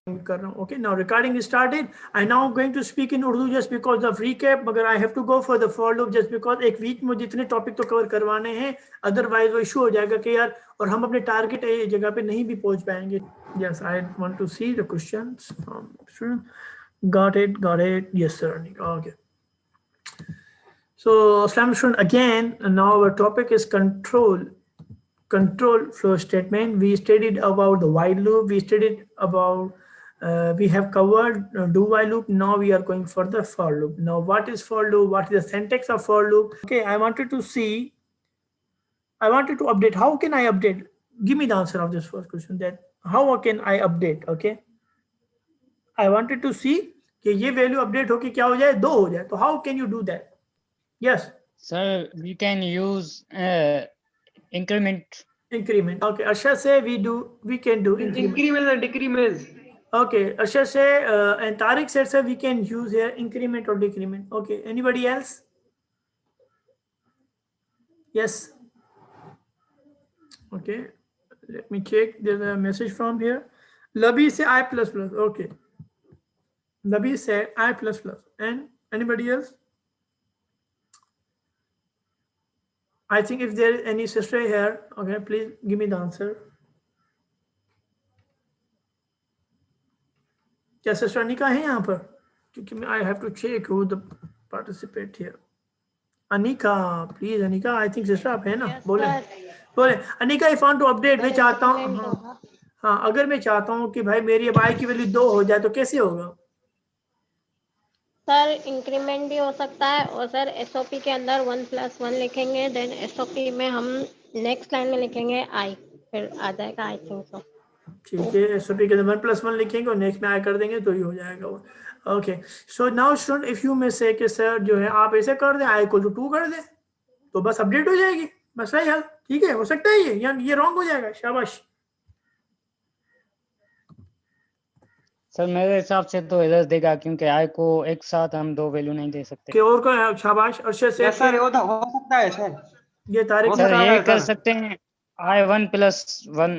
कर रहा हूँ. Okay, now recording is started. I now going to speak in Urdu just because of recap. मगर I have to go for the for loop just because एक week में जितने topic तो cover करवाने हैं, अदरवाइज वो इशू हो जाएगा कि यार और हम अपने टारगेट जगह पे नहीं भी पहुंच पाएंगे. Yes, I want to see the questions. Got it. Yes, sir. Okay. So, Assalamu alaikum again. Now our topic is control flow statement. We studied about the while loop. We studied about we have covered do while loop. Now we are going for the for loop. Now what is for loop? What is the syntax of for loop? Okay, I wanted to update. How can I update? Give me the answer of this first question. That how can I update? Okay, I wanted to see कि ये value update होके क्या हो जाए, 2 हो जाए. तो how can you do that? Yes, sir, we can use increment. Okay, Arsha say we can do increment and decrement. Okay, Arsha say and Tariq said sir we can use here increment or decrement. Okay, anybody else? Yes. Okay, let me check. There's a message from here. Labi say I plus plus. Okay, Labi said I plus plus. And anybody else? I think if there is any sister here, okay, please give me the answer. क्या sister Anika है यहाँ पर? क्योंकि I have to check who the participate here. Anika, please Anika, I think sister आप है ना? बोले Anika, if want to update, मैं चाहता हूँ हाँ अगर मैं चाहता हूँ कि भाई मेरी अब आई की वैल्यू 2 हो जाए तो कैसे होगा? सर इंक्रीमेंट भी हो सकता है और सर एसओपी के अंदर 1+1 लिखेंगे, देन एसओपी में हम नेक्स्ट लाइन में लिखेंगे आई, फिर आ जाएगा आई थिंक सो. ठीक है, एसओपी के अंदर 1+1 लिखेंगे और नेक्स्ट में आई कर देंगे तो ही हो जाएगा वो. Okay, so now student if you में से कि सर जो है आप ऐसे कर दें आई इक्वल टू 2 कर दें तो बस अपडेट हो जाएगी, बस सही हल. ठीक है, हो सकता है ये रॉन्ग हो जाएगा. शाबाश. सर मेरे हिसाब से तो एरर देगा क्योंकि आई को एक साथ हम 2 वैल्यू नहीं दे सकते. कि और को शाबाश. अर्शद से सर ये हो सकता है सर. ये तारिक सर ये कर सकते हैं आई 1+1.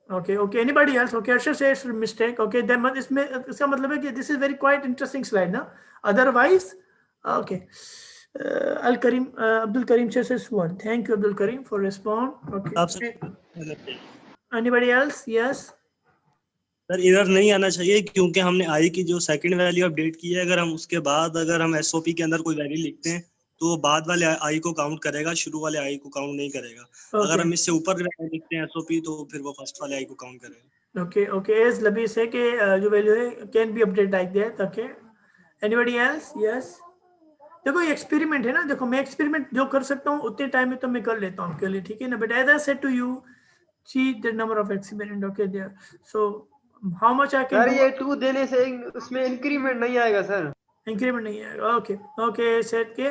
Okay, anybody else? Okay, Arshad says mistake. Okay, then इसमें इसका मतलब है कि this is very quite interesting slide ना. Otherwise, okay. Abdul Karim says one. Thank you Abdul Karim for respond. Okay. Anybody else? Yes. Sir error नहीं आना चाहिए क्योंकि हमने आई की जो सेकंड वैल्यू अपडेट की है, अगर हम उसके बाद अगर हम एसओपी के अंदर कोई वैल्यू लिखते हैं तो बाद वाले आई को काउंट करेगा, शुरू वाले आई को काउंट नहीं करेगा. अगर हम इससे ऊपर लिखते हैं एसओपी तो फिर वो फर्स्ट वाले आई को काउंट करेगा. Okay, as Labi say कि जो वैल्यू है can be updated like that. Okay. Anybody else? Yes. देखो ये एक्सपेरिमेंट है ना. देखो मैं एक्सपेरिमेंट जो कर सकता हूँ उतने टाइम में तो मैं कर लेता हूँ आपके लिए. ठीक है ना. But as I said to you, see the number of experiment. Okay there. So how much I can sir ये 2 देने से उसमें इंक्रीमेंट नहीं आएगा sir. Increment nahi aayega. Okay, said के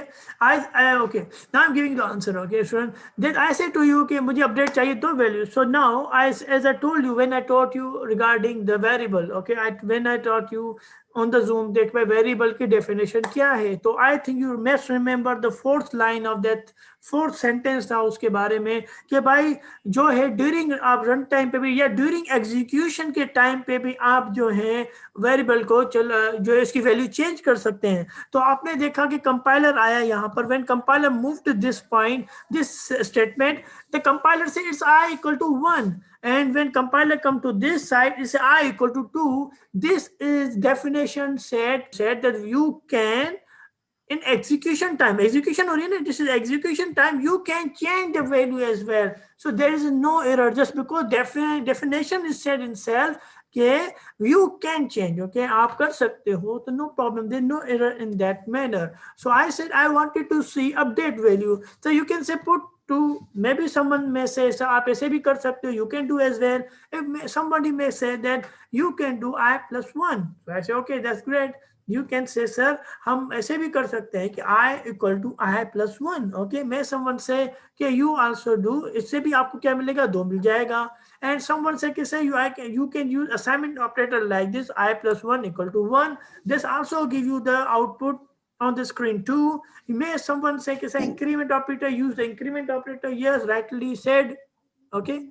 okay. Now I'm giving the answer. Okay, student. Then I said to you कि मुझे update चाहिए 2 values. So now as I told you when I taught you regarding the variable. Okay, when I taught you on the Zoom देख भाई variable की definition क्या है. तो I think you must remember the 4th line of that 4th sentence था उसके बारे में कि भाई जो है ड्यूरिंग आप रन टाइम पे भी या ड्यूरिंग एग्जीक्यूशन के टाइम पे भी आप जो है वेरिएबल को जो है इसकी वैल्यू चेंज कर सकते हैं. तो आपने देखा कि कंपाइलर आया यहाँ पर. When compiler move to this point this statement the compiler say it's I equal to 1 and when compiler come to this side it's I equal to 2. This is definition said that you can in execution time this is execution time you can change the value as well. So there is no error just because definition is said in self okay, you can change. Okay, आप कर सकते हो तो no problem, there is no error in that manner. So I said I wanted to see update value. So you can say put to, maybe someone may say so आप ऐसे भी कर सकते हो, you can do as well. If somebody may say that you can do I plus 1. So I say okay, that's great. You can say sir हम ऐसे भी कर सकते हैं कि I equal to I plus 1. Okay, may someone say कि you also do, इससे भी आपको क्या मिलेगा, 2 मिल जाएगा. And someone say कि say you can use assignment operator like this I plus 1 equal to 1. This also give you the output on the screen too. May someone say कि say increment operator, use the increment operator. Yes, rightly said. Okay.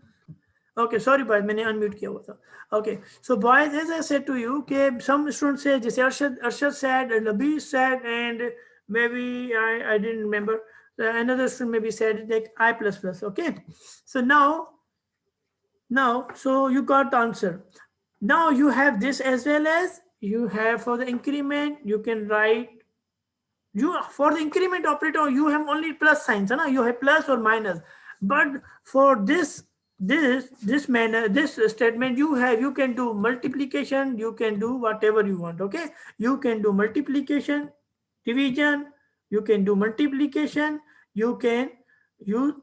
Okay, sorry boys, मैंने unmute किया हुआ था. Okay, so boys, as I said to you, okay, some students say, जैसे Arshad said, and Nabi said, and maybe I didn't remember. Another student maybe said like I++. Okay, so now, so you got the answer. Now you have this as well as you have for the increment. You can write. You for the increment operator, you have only plus signs, na? You have plus or minus. But for this statement, you can do multiplication, you can do whatever you want. Okay, you can do multiplication, division, you can do multiplication, you can use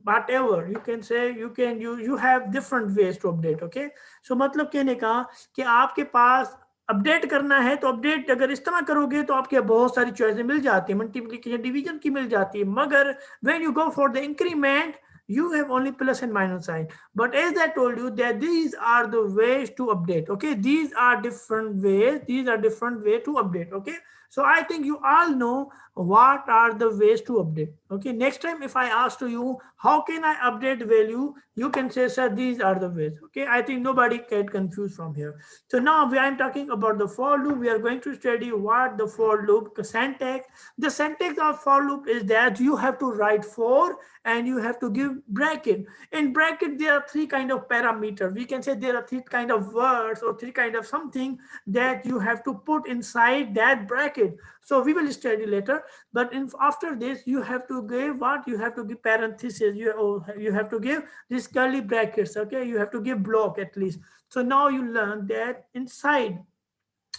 whatever you can say, you have different ways to update. Okay, so मतलब कहने का कि आपके पास update करना है तो update अगर इस तरह करोगे तो आपके बहुत सारी चॉइसें मिल जाती है, मल्टीप्लिकेशन डिवीजन की मिल जाती है, मगर when you go for the increment you have only plus and minus sign. But as I told you that these are the ways to update. Okay, these are different ways to update. Okay, so I think you all know what are the ways to update. Okay, next time if I ask to you how can I update value, you can say, sir, these are the ways. Okay, I think nobody get confused from here. So now I am talking about the for loop. We are going to study what the for loop syntax. The syntax of for loop is that you have to write for and you have to give bracket. In bracket there are three kind of parameters. We can say there are three kind of words or three kind of something that you have to put inside that bracket. So we will study later, but after this you have to give what? You have to give parentheses, you have to give these curly brackets. Okay, you have to give block at least. So now you learn that inside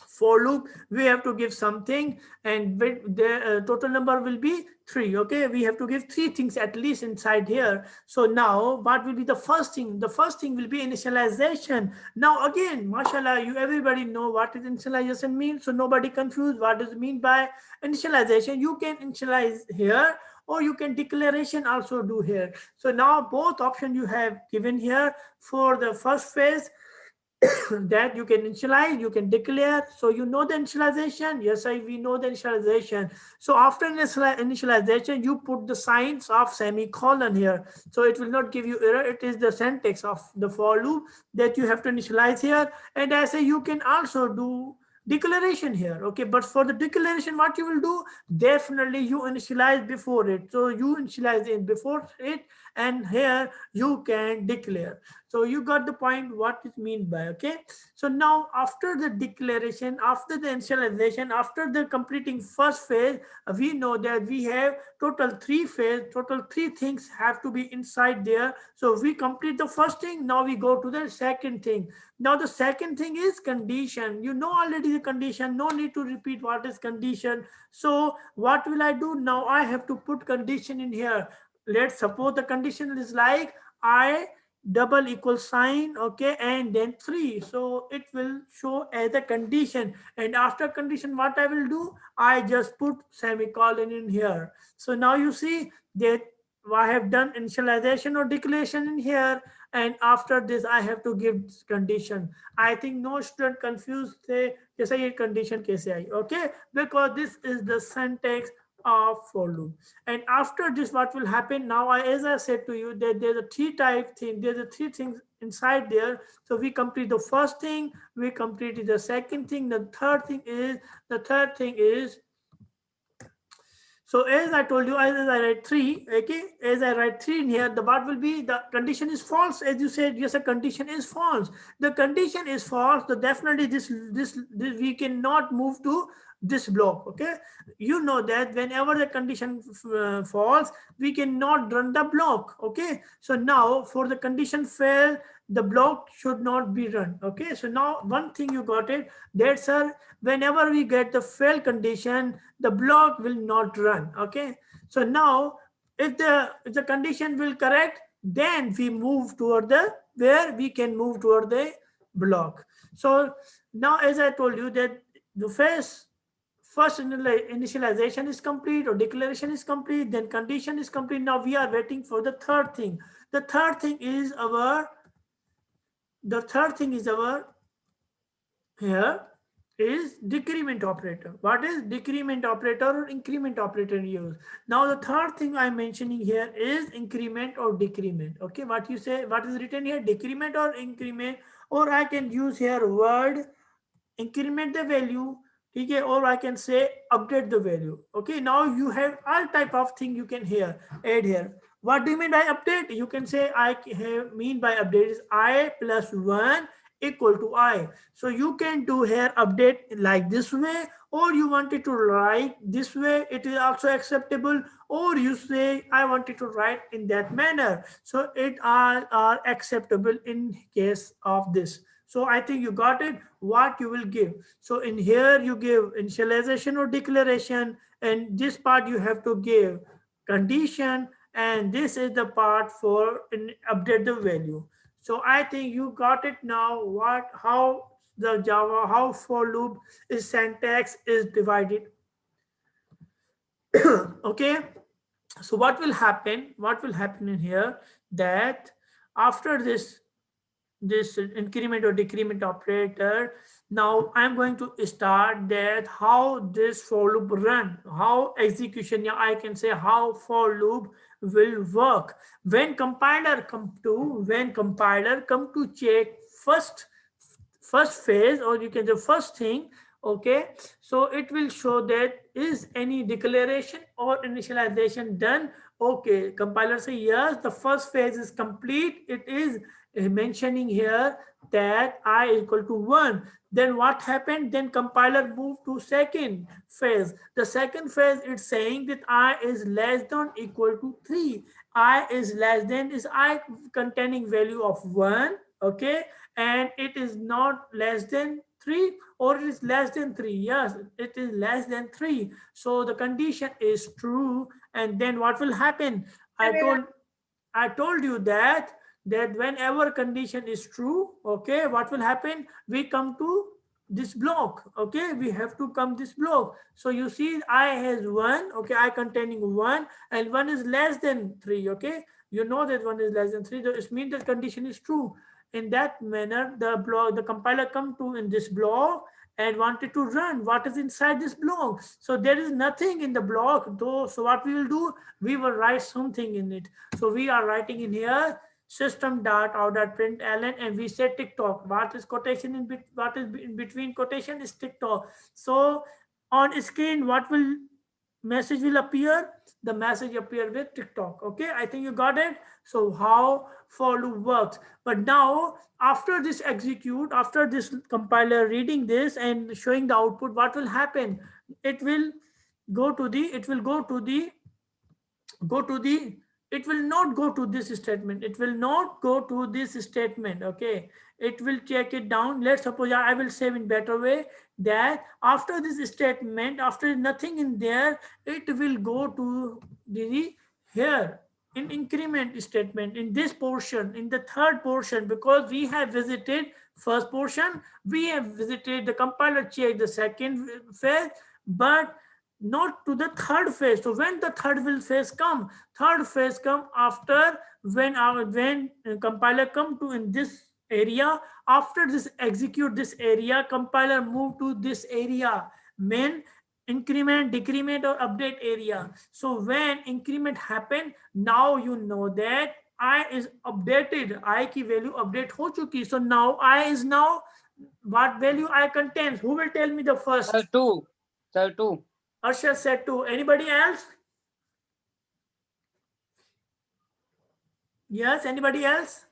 for loop we have to give something, and the total number will be 3. Okay, we have to give 3 things at least inside here. So now what will be the first thing? The first thing will be initialization. Now again, mashallah, you everybody know what is initialization means, so nobody confused what does it mean by initialization. You can initialize here or you can declaration also do here. So now both options you have given here. For the first phase that you can initialize, you can declare. So you know the initialization. Yes, we know the initialization. So after initialization, you put the signs of semicolon here. So it will not give you error. It is the syntax of the for loop that you have to initialize here. And I say you can also do declaration here. Okay, but for the declaration, what you will do? Definitely you initialize before it. So you initialize it before it, and here you can declare. So you got the point what it means by. Okay, so now after the declaration, after the initialization, after the completing first phase, we know that we have total 3 phase, total 3 things have to be inside there. So we complete the first thing. Now we go to the second thing. Now the second thing is condition. You know already the condition, no need to repeat what is condition. So what will I do? Now I have to put condition in here. Let's suppose the condition is like I double equal sign, okay, and then 3. So it will show as a condition, and after condition what I will do? I just put semicolon in here. So now you see that I have done initialization or declaration in here, and after this I have to give condition. I think no student confused say yes, ये condition कैसे आई? Okay, because this is the syntax of for loop. And after this what will happen? Now as I said to you that there's a 3 type thing, there's a 3 things inside there. So we complete the first thing, we completed the second thing, the third thing is so as I told you, as I write 3, okay, as I write 3 in here, the what will be? The condition is false. As you said, yes, a condition is false. The condition is false. So definitely this we cannot move to this block. Okay, you know that whenever the condition false, we cannot run the block. Okay, so now for the condition fail, the block should not be run. Okay, so now one thing you got it, that sir, whenever we get the fail condition, the block will not run. Okay, so now if the condition will correct, then we move toward the where we can move toward the block. So now as I told you that the first initialization is complete or declaration is complete, then condition is complete. Now we are waiting for the third thing. The third thing is our here is decrement operator. What is decrement operator or increment operator use? Now the third thing I'm mentioning here is increment or decrement. Okay, what you say, what is written here, decrement or increment, or I can use here word increment the value, okay, or I can say update the value. Okay, now you have all type of thing you can here add here. What do you mean by update? You can say I mean by update is I plus 1 equal to I. So you can do here update like this way, or you want it to write this way, it is also acceptable, or you say I wanted to write in that manner. So it all are acceptable in case of this. So I think you got it, what you will give. So in here you give initialization or declaration, and this part you have to give condition, and this is the part for update the value. So I think you got it now, what, how the Java, how for loop is syntax is divided. Okay, so what will happen in here, that after this increment or decrement operator, now I'm going to start that how this for loop run, how execution, yeah, I can say how for loop will work when compiler come to check first phase, or you can say first thing. Okay, so it will show that is any declaration or initialization done. Okay, compiler say yes, the first phase is complete, it is mentioning here that I equal to 1. Then what happened? Then compiler moved to second phase. The second phase, it's saying that I is less than equal to 3. I is less than is I containing value of 1. Okay, and it is not less than 3, or it is less than 3. Yes, it is less than 3. So the condition is true. And then what will happen? I told you that whenever condition is true, okay, what will happen? We come to this block. Okay, we have to come this block. So you see I has 1. Okay, I containing 1, and 1 is less than 3. Okay, you know that 1 is less than 3. It means that condition is true. In that manner, the compiler come to in this block and wanted to run what is inside this block. So there is nothing in the block though. So what we will do, we will write something in it. So we are writing in here system.out.println, and we say TikTok. What is quotation in what is in between quotation is TikTok. So on screen, what will message will appear? The message appear with TikTok. Okay, I think you got it. So how for loop works. But now after this execute, after this compiler reading this and showing the output, what will happen? It will go to the it will not go to this statement. It will not go to this statement. Okay, it will check it down. Let's suppose I will say in better way that after this statement, after nothing in there, it will go to the here in increment statement in this portion, in the third portion, because we have visited first portion, we have visited the compiler check the second phase, but not to the third phase. So when the third phase come after when compiler come to in this area, after this execute this area, compiler move to this area, main increment, decrement or update area. So when increment happen, now you know that I is updated, I की value update हो चुकी. So now I is now what value I contains. Who will tell me the first? Sir, 2. Sir, 2. Arshad said 2. Anybody else? Yes, anybody else?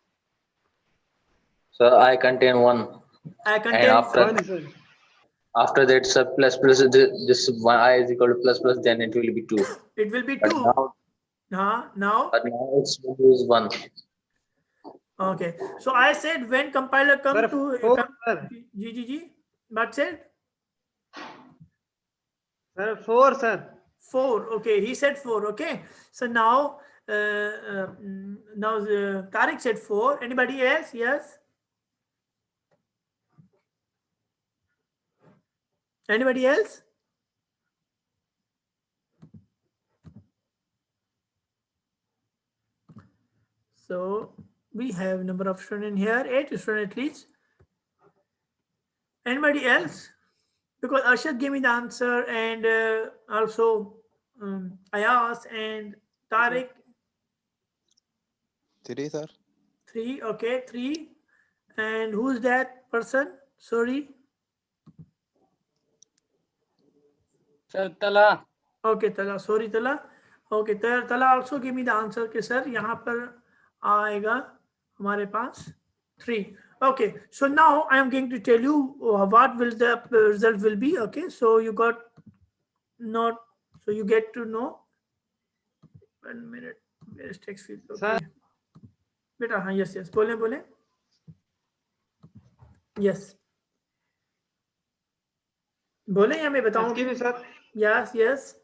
So I contain 1. I And contain after that, sir, plus this 1 I is equal to plus, then it will be 2. it will be But 2. Now but now it's use 1. okay. So I said when compiler come Sir, to 4, sir. GGG, what said? Sir, 4, sir. 4. Okay, he said 4. Okay. So now Tariq said 4. Anybody else? Yes. Anybody else? So we have number of students here, 8 students at least. Anybody else? because Arshad gave me the answer, and also Ayas and Tariq. 3, sir. 3, okay, 3. And who's that person? Sorry. Sir, Tala. Okay, Tala. Sorry, Tala. Okay, Tala also give me the answer कि sir यहाँ पर आएगा हमारे पास 3. Okay, so now I am going to tell you what will the result will be. Okay, so you got not, so you get to know. 1 minute. Where is text field? Okay. बेटा हाँ, yes, yes. बोले. Yes. बोले या मैं बताऊं? Excuse me, sir. Yes, yes.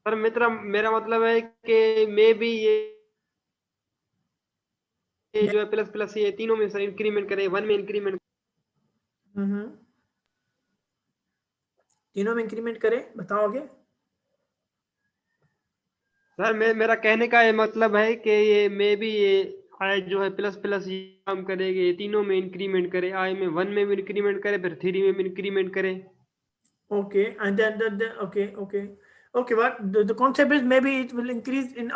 Sir मेरा मतलब है कि मे भी ये जो है प्लस प्लस ये तीनों में सर इंक्रीमेंट करे, 1 में इंक्रीमेंट। तीनों में इंक्रीमेंट करे, बताओगे? सर मेरा कहने का ये मतलब है कि ये मे भी ये आई जो है प्लस प्लस ये काम करेगी, ये तीनों में इंक्रीमेंट करे, आई में 1 में भी इंक्रीमेंट करे, फिर 3 में भी इंक्रीमेंट करे। Okay, and then okay, what the concept is, maybe it will increase in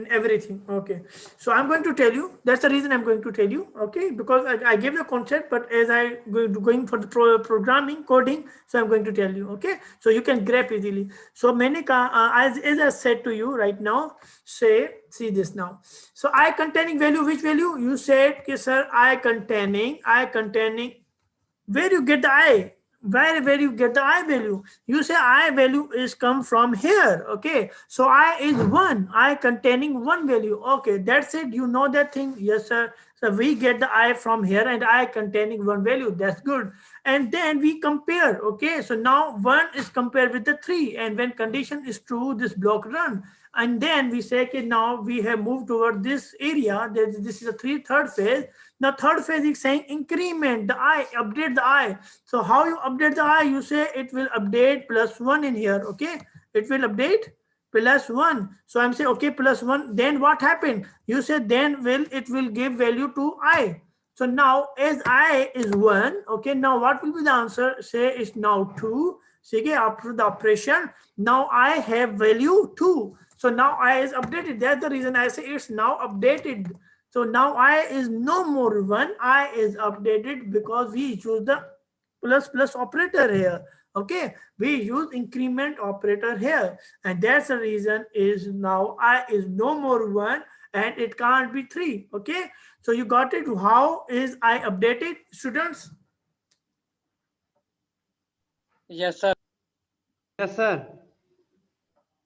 everything. Okay, so I'm going to tell you, that's the reason I'm going to tell you. Okay, because I gave the concept, but as I going for the programming coding, so I'm going to tell you. Okay, so you can grab easily. So मैंने कहा, as I said to you right now, see this now. So I containing value, which value? You said कि sir I containing, where you get the I? Where you get the I value? You say I value is come from here. Okay, so I is 1, I containing 1 value. Okay, that's it. You know that thing? Yes, sir. So we get the I from here and I containing 1 value. That's good. And then we compare. Okay, so now 1 is compared with the 3, and when condition is true, this block run. And then we say, okay, now we have moved toward this area. This is a third phase. Now third phase is saying increment the I, update the I. So how you update the I? You say it will update plus 1 in here. Okay, it will update plus 1. So I'm saying okay, plus 1. Then what happened? You say then it will give value to I. So now as I is 1, okay, now what will be the answer? Say it's now 2. See, after the operation, now I have value 2. So now I is updated. That's the reason I say it's now updated. So now I is no more 1. I is updated because we use the plus operator here. Okay, we use increment operator here, and that's the reason is now I is no more 1 and it can't be 3. Okay, so you got it. How is I updated, students? Yes, sir. Yes, sir.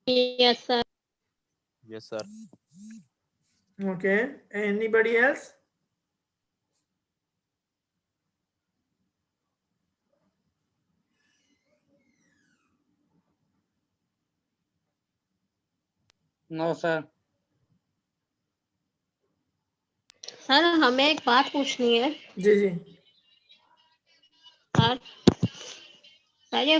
Yes, sir. Yes, sir. Okay, anybody else? No, sir. Sir हमें एक बात पूछनी है। जी sir ये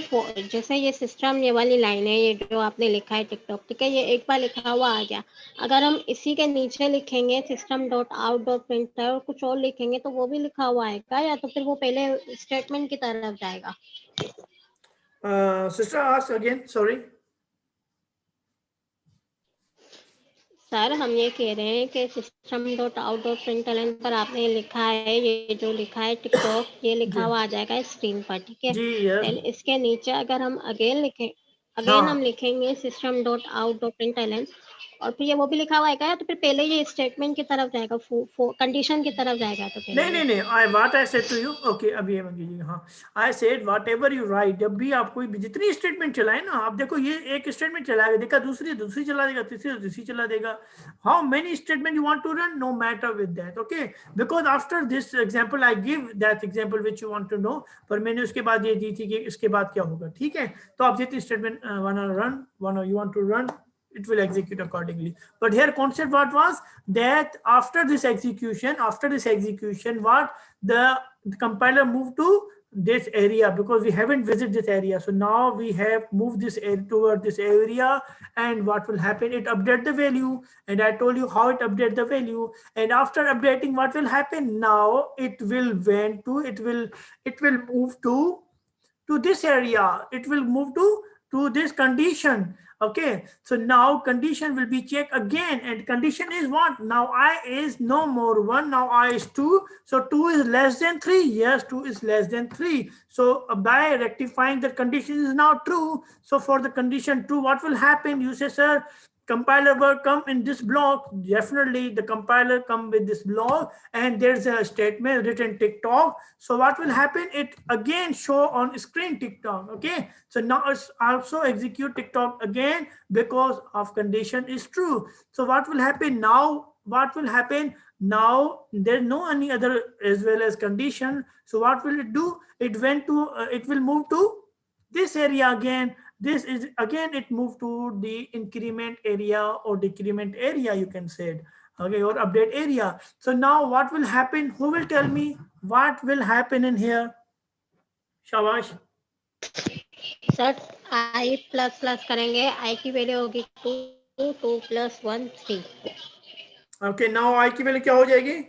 जैसे ये system, ये वाली लाइन है, ये जो आपने लिखा है टिकटॉक, ठीक है, ये एक बार लिखा हुआ आ गया। अगर हम इसी के नीचे लिखेंगे system.out.println और कुछ और लिखेंगे तो वो भी लिखा हुआ आएगा, या तो फिर वो पहले स्टेटमेंट की तरफ जाएगा? Sister ask again, sorry. Sir हम ये कह रहे हैं कि system.out.println पर आपने लिखा है, ये जो लिखा है टिकटॉक, ये लिखा हुआ आ जाएगा स्क्रीन पर, ठीक है। देन इसके नीचे अगर हम अगेन हम लिखेंगे system.out.println और फिर ये वो भी लिखा हुआ आएगा, तो फिर पहले ये स्टेटमेंट की तरफ जाएगा, कंडीशन की तरफ जाएगा? तो नहीं, what I said to you, okay, अभी हाँ, I said whatever you write, जब भी आप कोई जितनी स्टेटमेंट चलाए ना, आप देखो ये एक स्टेटमेंट चलाएगा, देखा दूसरी चला देगा, तीसरी चला देगा। How many statement you want to run, no matter with that, okay, because after this example I give that example which you want to know, पर मैंने उसके बाद ये दी थी कि इसके बाद क्या होगा, ठीक है। तो आप जितनी statement you want to run, it will execute accordingly. But here concept what was that after this execution, what the compiler moved to this area, because we haven't visited this area. So now we have moved this toward this area, and what will happen? It update the value, and I told you how it update the value. And after updating, what will happen? Now it will move to to this area. It will move to this condition. Okay, so now condition will be checked again, and condition is what? Now I is no more 1, now I is 2. So 2 is less than 3. Yes, 2 is less than 3. So by rectifying the condition is now true. So for the condition 2, what will happen? You say, sir, compiler will come in this block. Definitely the compiler come with this block, and there's a statement written TikTok. So what will happen? It again show on screen TikTok. Okay, so now it's also execute TikTok again because of condition is true. So what will happen now? What will happen now? There's no any other as well as condition. So what will it do? It went to it will move to this area again. This is again, it moved to the increment area or decrement area, you can say it. Okay, or update area. So now what will happen? Who will tell me what will happen in here? Shabash. Sir I plus plus करेंगे, I की value होगी 2, 2 + 1 3. Okay, now I की value क्या हो जाएगी?